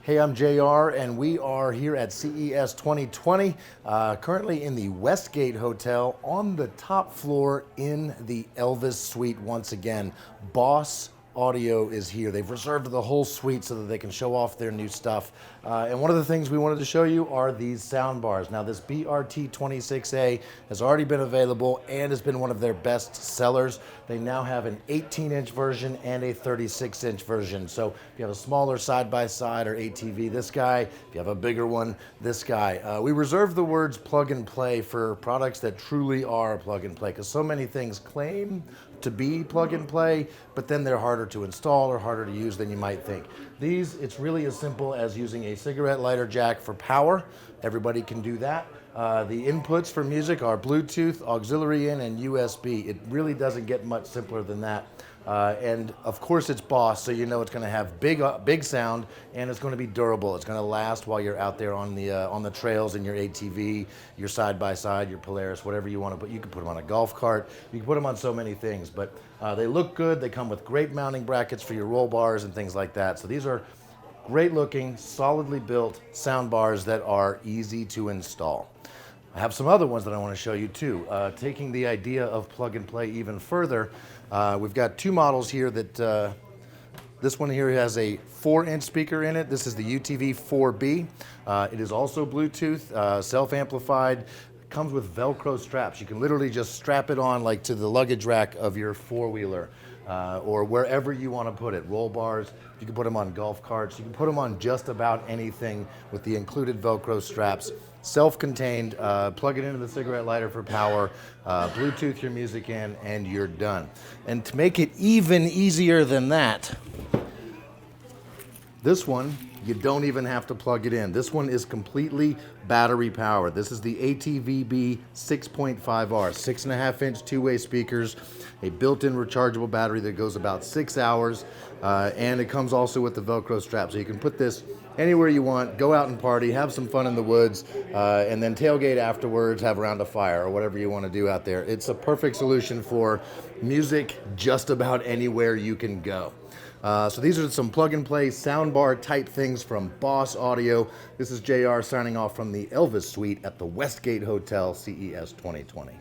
Hey, I'm JR, and we are here at CES 2020, currently in the Westgate Hotel on the top floor in the Elvis Suite once again. Boss Audio is here. They've reserved the whole suite so that they can show off their new stuff. And one of the things we wanted to show you are these sound bars. Now, this BRT26A has already been available and has been one of their best sellers. They now have an 18-inch version and a 36-inch version. So if you have a smaller side-by-side or ATV, this guy. If you have a bigger one, this guy. We reserve the words plug and play for products that truly are plug and play, because so many things claim to be plug and play, but then they're harder to install or harder to use than you might think. These, it's really as simple as using a cigarette lighter jack for power. Everybody can do that. The inputs for music are Bluetooth, auxiliary in, and USB. It really doesn't get much simpler than that. And of course it's Boss, so you know it's going to have big sound, and it's going to be durable. It's going to last while you're out there on the trails in your ATV, your side-by-side, your Polaris, whatever you want to put. You can put them on a golf cart. You can put them on so many things, but they look good. They come with great mounting brackets for your roll bars and things like that. So these are great looking, solidly built sound bars that are easy to install. I have some other ones that I want to show you too. Taking the idea of plug and play even further, we've got two models here that this one here has a 4-inch speaker in it. This is the UTV 4B. It is also Bluetooth, self-amplified. Comes with Velcro straps. You can literally just strap it on like to the luggage rack of your four-wheeler or wherever you want to put it. Roll bars, you can put them on golf carts. You can put them on just about anything with the included Velcro straps. Self-contained, plug it into the cigarette lighter for power, Bluetooth your music in, and you're done. And to make it even easier than that, this one, you don't even have to plug it in. This one is completely battery powered. This is the ATV 6.5R, 6.5-inch two-way speakers, a built-in rechargeable battery that goes about 6 hours, and it comes also with the Velcro strap. So you can put this anywhere you want, go out and party, have some fun in the woods, and then tailgate afterwards, have a round of fire or whatever you want to do out there. It's a perfect solution for music just about anywhere you can go. So these are some plug-and-play soundbar type things from Boss Audio. This is JR signing off from the Elvis Suite at the Westgate Hotel, CES 2020.